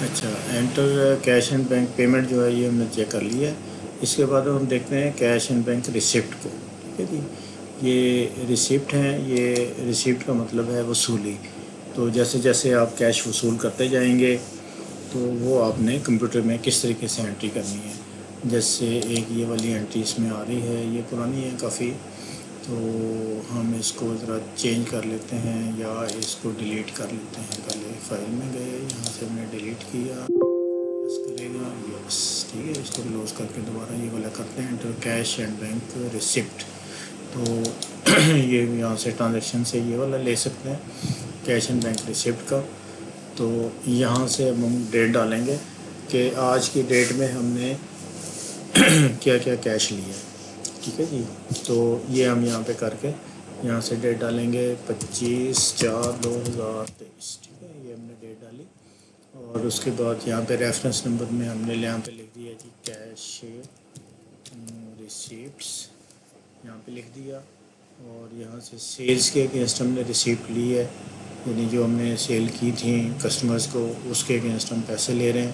اچھا، inter cash and bank payment جو ہے یہ ہم نے چیک کر لیا ہے۔ اس کے بعد ہم دیکھتے ہیں کیش اینڈ بینک ریسیپٹ کو، ٹھیک ہے جی۔ یہ ریسیپٹ ہیں، یہ ریسیپٹ کا مطلب ہے وصولی۔ تو جیسے جیسے آپ کیش وصول کرتے جائیں گے تو وہ آپ نے کمپیوٹر میں کس طریقے سے انٹری کرنی ہے۔ جیسے ایک یہ والی انٹری اس میں آ رہی ہے، یہ پرانی ہے کافی، تو ہم اس کو ذرا چینج کر لیتے ہیں یا اس کو ڈیلیٹ کر لیتے ہیں۔ پہلے فائل میں گئے، یہاں سے ہم نے ڈیلیٹ کیا، یس کرے گا، یس، ٹھیک ہے۔ اس کو کلوز کر کے دوبارہ یہ والا کرتے ہیں، inter cash and bank receipt. تو یہ یہاں سے ٹرانزیکشن سے یہ والا لے سکتے ہیں، کیش اینڈ بینک ریسیپٹ کا۔ تو یہاں سے اب ہم ڈیٹ ڈالیں گے کہ آج کی ڈیٹ میں ہم نے کیا کیا کیش لیا ہے، ٹھیک ہے جی۔ تو یہ ہم یہاں پہ کر کے یہاں سے ڈیٹ ڈالیں گے 25/4/2023، ٹھیک ہے۔ یہ ہم نے ڈیٹ ڈالی اور اس کے بعد یہاں پہ ریفرنس نمبر میں ہم نے یہاں پہ لکھ دیا جی کیش ریسیپٹس، یہاں پہ لکھ دیا۔ اور یہاں سے سیلز کے اگینسٹ ہم نے ریسیپٹ لی ہے، یعنی جو ہم نے سیل کی تھیں کسٹمرز کو اس کے اگینسٹ ہم پیسے لے رہے ہیں،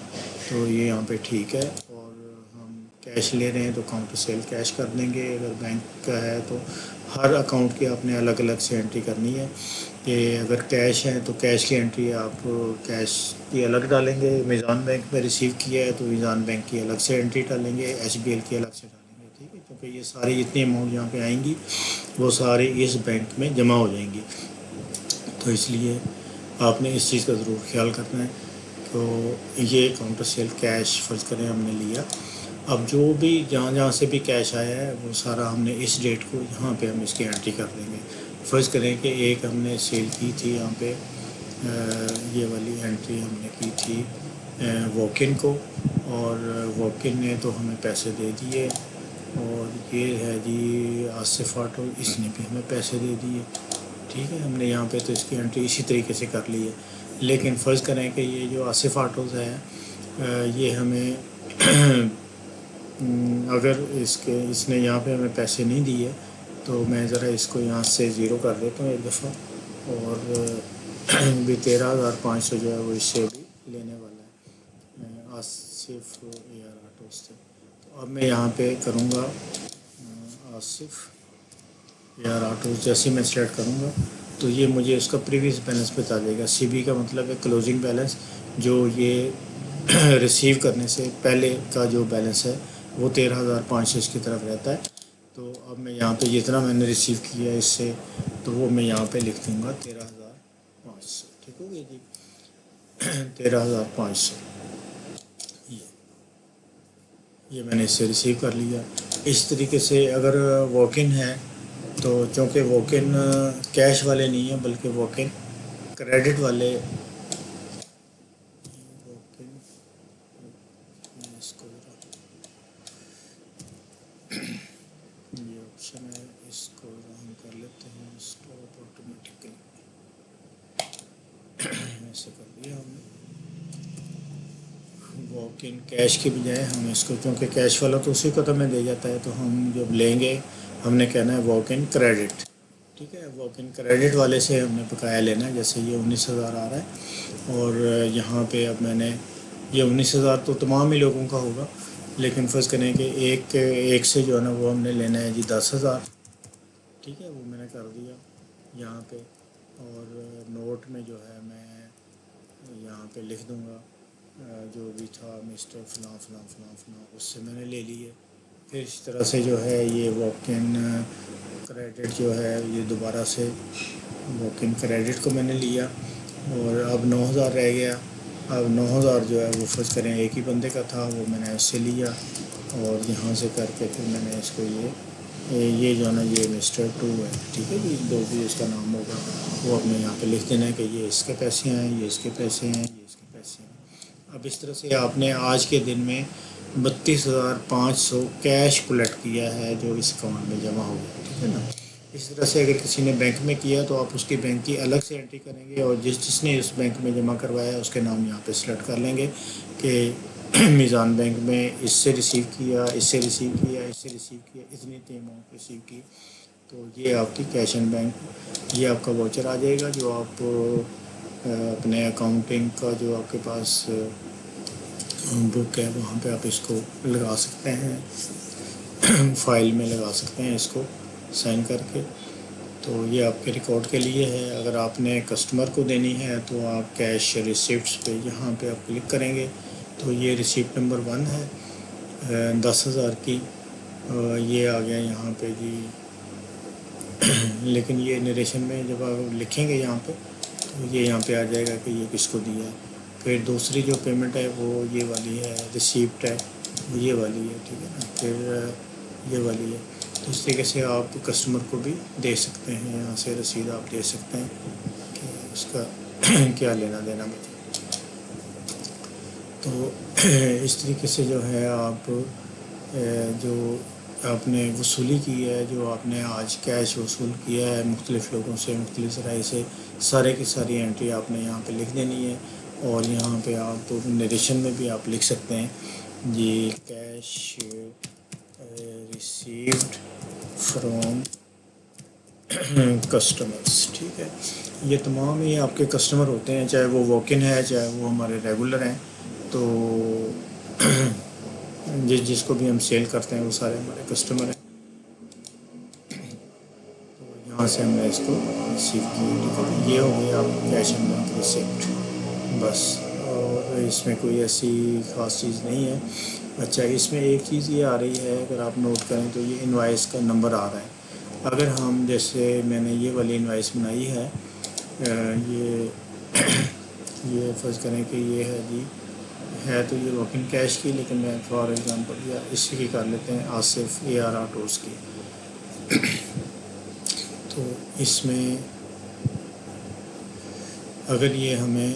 تو یہ یہاں پہ ٹھیک ہے۔ اور ہم کیش لے رہے ہیں تو کاؤنٹر سیل کیش کر دیں گے۔ اگر بینک کا ہے تو ہر اکاؤنٹ کی آپ نے الگ الگ سے انٹری کرنی ہے، کہ اگر کیش ہے تو کیش کی انٹری آپ کیش کی الگ ڈالیں گے، میزان بینک میں ریسیو کیا ہے تو میزان بینک کی الگ سے انٹری ڈالیں گے، ایچ بی ایل کی الگ سے ڈالیں گے، ٹھیک ہے، کیونکہ یہ ساری جتنی اماؤنٹ یہاں پہ آئیں گی وہ ساری اس بینک میں جمع ہو جائیں گی۔ تو اس لیے آپ نے اس چیز کا ضرور خیال کرنا ہے۔ تو یہ کاؤنٹر سیل کیش فرض کریں ہم نے لیا، اب جو بھی جہاں جہاں سے بھی کیش آیا ہے وہ سارا ہم نے اس ڈیٹ کو یہاں پہ ہم اس کی انٹری کر دیں گے۔ فرض کریں کہ ایک ہم نے سیل کی تھی یہاں پہ، یہ والی انٹری ہم نے کی تھی واک ان کو، اور واک ان نے تو ہمیں پیسے دے دیے، اور یہ ہے جی آصف آٹو، اس نے بھی ہمیں پیسے دے دیے، ٹھیک ہے۔ ہم نے یہاں پہ تو اس کی انٹری اسی طریقے سے کر لی ہے۔ لیکن فرض کریں کہ یہ جو آصف آٹوز ہے یہ ہمیں اگر اس نے یہاں پہ ہمیں پیسے نہیں دیے تو میں ذرا اس کو یہاں سے زیرو کر دیتا ہوں ایک دفعہ، اور بھی 13,500 جو ہے وہ اس سے بھی لینے والا ہے آصف اے آر آٹوز سے۔ تو اب میں یہاں پہ کروں گا آصف اے آر آٹوز، جیسے میں سلیکٹ کروں گا تو یہ مجھے اس کا پریویس بیلنس بتا دے گا۔ سی بی کا مطلب ہے کلوزنگ بیلنس، جو یہ ریسیو کرنے سے پہلے کا جو بیلنس ہے وہ 13,500 اس کی طرف رہتا ہے۔ تو اب میں یہاں پہ جتنا میں نے ریسیو کیا ہے اس سے، تو وہ میں یہاں پہ لکھ دوں گا 13,500، ٹھیک ہو گیا جی، 13,500 یہ میں نے اس سے ریسیو کر لیا۔ اس طریقے سے اگر واک ان ہے تو چونکہ واک ان کیش والے نہیں ہیں بلکہ واک ان کریڈٹ والے، واک ان میں اس کو ذرا یہ آپشن ہے، اس کو ہم کر لیتے ہیں اسٹاپ آٹومیٹکلی، ایسے کر دیا ہم نے۔ واک ان کیش کے بجائے ہم اس کو، کیونکہ کیش والا تو اسی قدر میں دے جاتا ہے، تو ہم جب لیں گے ہم نے کہنا ہے واک ان کریڈٹ، ٹھیک ہے۔ واک ان کریڈٹ والے سے ہم نے بقایا لینا ہے، جیسے یہ 19,000 آ رہا ہے، اور یہاں پہ اب میں نے یہ 19,000 تو تمام ہی لوگوں کا ہوگا، لیکن فرض کریں کہ ایک سے جو ہے نا وہ ہم نے لینا ہے جی 10,000، ٹھیک ہے، وہ میں نے کر دیا یہاں پہ۔ اور نوٹ میں جو ہے میں یہاں پہ لکھ دوں گا جو بھی تھا مسٹر فلاں فلاں فلاں فلاں، اس سے میں نے لے لی ہے۔ پھر اس طرح سے جو ہے یہ واک ان کریڈٹ جو ہے یہ دوبارہ سے واک ان کریڈٹ کو میں نے لیا، اور اب 9,000 رہ گیا۔ اب 9,000 جو ہے وہ فرض کریں ایک ہی بندے کا تھا، وہ میں نے اس سے لیا، اور یہاں سے کر کے پھر میں نے اس کو یہ جو ہے نا یہ مسٹر 2 ہے، ٹھیک ہے جی، جو بھی اس کا نام ہوگا وہ اپنے یہاں پہ لکھ دینا ہے کہ یہ اس کے پیسے ہیں، یہ اس کے پیسے ہیں، یہ اس کے پیسے ہیں۔ اب اس طرح سے آپ نے آج کے دن میں 32,500 کیش کلیکٹ کیا ہے جو اس اکاؤنٹ میں جمع ہو گیا، ٹھیک ہے نا۔ اس طرح سے اگر کسی نے بینک میں کیا تو آپ اس کی بینک کی الگ سے انٹری کریں گے، اور جس نے اس بینک میں جمع کروایا ہے اس کے نام یہاں پہ سلیکٹ کر لیں گے کہ میزان بینک میں اس سے ریسیو کیا، اس سے ریسیو کیا، اس سے ریسیو کیا، اتنی اماؤنٹ ریسیو کی، تو یہ آپ کی کیش اینڈ بینک، یہ آپ کا واچر آ جائے گا جو آپ اپنے اکاؤنٹنگ کا جو آپ کے پاس بک ہے وہاں پہ آپ اس کو لگا سکتے ہیں، فائل میں لگا سکتے ہیں اس کو سائن کر کے. تو یہ آپ کے ریکارڈ کے لیے ہے. اگر آپ نے کسٹمر کو دینی ہے تو آپ کیش ریسیپٹس پہ یہاں پہ آپ کلک کریں گے تو یہ ریسیپٹ نمبر 1 ہے 10,000 کی. یہ آ گیا یہاں پہ جی. لیکن یہ نریشن میں جب آپ لکھیں گے یہاں پہ تو یہ یہاں پہ آ جائے گا کہ یہ کس کو دیا. پھر دوسری جو پیمنٹ ہے وہ یہ والی ہے، ریسیپٹ ہے وہ یہ والی ہے، ٹھیک ہے نا. پھر یہ والی ہے. تو اس طریقے سے آپ کسٹمر کو بھی دے سکتے ہیں، یہاں سے رسید آپ دے سکتے ہیں کہ اس کا کیا لینا دینا مجھے. تو اس طریقے سے جو ہے آپ جو آپ نے وصولی کی ہے، جو آپ نے آج کیش وصول کیا ہے مختلف لوگوں سے مختلف ذرائع سے، سارے کی ساری انٹری آپ نے یہاں پہ لکھ دینی ہے. اور یہاں پہ آپ نریشن میں بھی آپ لکھ سکتے ہیں یہ کیش ریسیوڈ فرام کسٹمرس. ٹھیک ہے، یہ تمام ہی آپ کے کسٹمر ہوتے ہیں، چاہے وہ واک ان ہے چاہے وہ ہمارے ریگولر ہیں. تو جس کو بھی ہم سیل کرتے ہیں وہ سارے ہمارے کسٹمر ہیں. تو یہاں سے ہم نے اس کو ریسیو کیا. یہ ہو گیا آپ کیش اینڈ بینک ریسیپٹ بس. اور اس میں کوئی ایسی خاص چیز نہیں ہے. اچھا، اس میں ایک چیز یہ آ رہی ہے، اگر آپ نوٹ کریں تو یہ انوائس کا نمبر آ رہا ہے. اگر ہم جیسے میں نے یہ والی انوائس بنائی ہے، یہ فرض کریں کہ یہ ہے جی، ہے تو یہ واک ان کیش کی، لیکن میں فار ایگزامپل یا اسی کی کر لیتے ہیں آصف AR آٹوز کی. تو اس میں اگر یہ ہمیں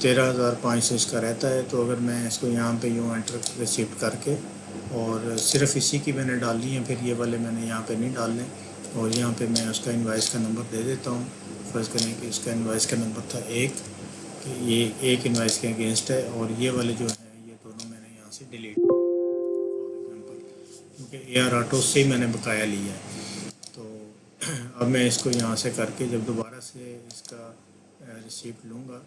13,500 اس کا رہتا ہے، تو اگر میں اس کو یہاں پہ یوں انٹر ریسیپٹ کر کے اور صرف اسی کی میں نے ڈالنی ہے، پھر یہ والے میں نے یہاں پہ نہیں ڈالنے. اور یہاں پہ میں اس کا انوائس کا نمبر دے دیتا ہوں. فرض کریں کہ اس کا انوائس کا نمبر تھا 1، کہ یہ ایک انوائس کے اگینسٹ ہے. اور یہ والے جو ہیں یہ دونوں میں نے یہاں سے ڈیلیٹ فار ایگزامپل، کیونکہ AR آٹو سے ہی میں نے بقایا لیا ہے. تو اب میں اس کو یہاں سے کر کے جب دوبارہ سے اس کا ریسیپٹ لوں گا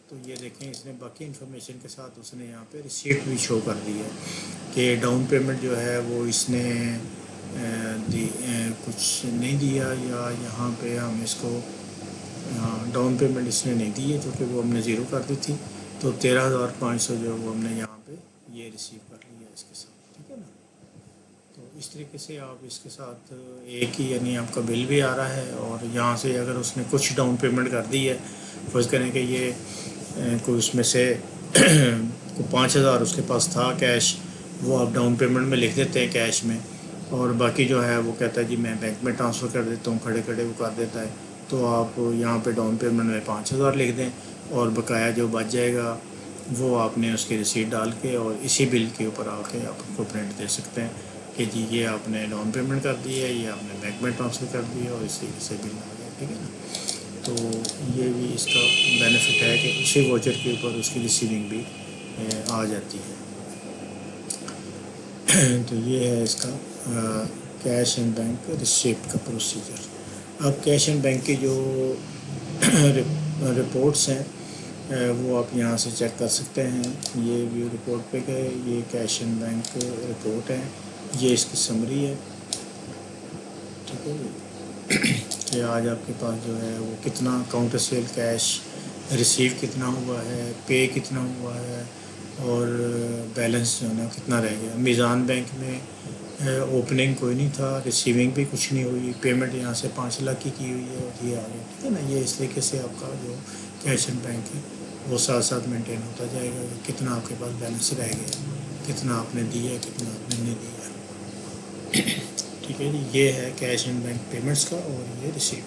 تو یہ دیکھیں اس نے باقی انفارمیشن کے ساتھ اس نے یہاں پہ ریسیپٹ بھی شو کر دی ہے کہ ڈاؤن پیمنٹ جو ہے وہ اس نے کچھ نہیں دیا، یا یہاں پہ ہم اس کو ڈاؤن پیمنٹ اس نے نہیں دی ہے کیونکہ وہ ہم نے 0 کر دی تھی. تو 13,500 جو وہ ہم نے یہاں پہ یہ ریسیو کر لیا اس کے ساتھ. ٹھیک ہے نا. تو اس طریقے سے آپ اس کے ساتھ ایک ہی، یعنی آپ کا بل بھی آ رہا ہے، اور یہاں سے اگر اس نے کچھ ڈاؤن پیمنٹ کر دی ہے، فرض کریں کہ یہ کوئی اس میں سے 5,000 اس کے پاس تھا کیش، وہ آپ ڈاؤن پیمنٹ میں لکھ دیتے ہیں کیش میں، اور باقی جو ہے وہ کہتا ہے جی میں بینک میں ٹرانسفر کر دیتا ہوں، کھڑے کھڑے وہ کر دیتا ہے. تو آپ یہاں پہ ڈاؤن پیمنٹ میں 5,000 لکھ دیں، اور بقایا جو بچ جائے گا وہ آپ نے اس کی رسیٹ ڈال کے اور اسی بل کے اوپر آ کے آپ کو پرنٹ دے سکتے ہیں کہ جی یہ آپ نے ڈاؤن پیمنٹ کر دی ہے، یہ آپ نے بینک میں ٹرانسفر کر دی ہے، اور اسی سے بل آ گیا. ٹھیک ہے نا. تو یہ بھی اس کا بینیفٹ ہے کہ اسی واچر کے اوپر اس کی ریسیونگ بھی آ جاتی ہے. تو یہ ہے اس کا کیش اینڈ بینک ریسیپٹ کا پروسیجر. اب کیش اینڈ بینک کی جو رپورٹس ہیں وہ آپ یہاں سے چیک کر سکتے ہیں. یہ ویو رپورٹ پہ گئے، یہ کیش اینڈ بینک رپورٹ ہے، یہ اس کی سمری ہے. ٹھیک ہے جی، کہ آج آپ کے پاس جو ہے وہ کتنا کاؤنٹر سیل کیش ریسیو کتنا ہوا ہے، پے کتنا ہوا ہے، اور بیلنس جو ہے نا کتنا رہ گیا. میزان بینک میں اوپننگ کوئی نہیں تھا، ریسیونگ بھی کچھ نہیں ہوئی، پیمنٹ یہاں سے 5 لاکھ کی ہوئی ہے، اور یہ آ گیا. ٹھیک ہے نا. یہ اس طریقے سے آپ کا جو کیش اینڈ بینک ہے وہ ساتھ ساتھ مینٹین ہوتا جائے گا کہ کتنا آپ کے پاس بیلنس رہ گیا، کتنا آپ نے دیا، کتنا آپ نے نہیں دیا. ٹھیک ہے جی. یہ ہے کیش اینڈ بینک پیمنٹس کا، اور یہ ریسیپٹ.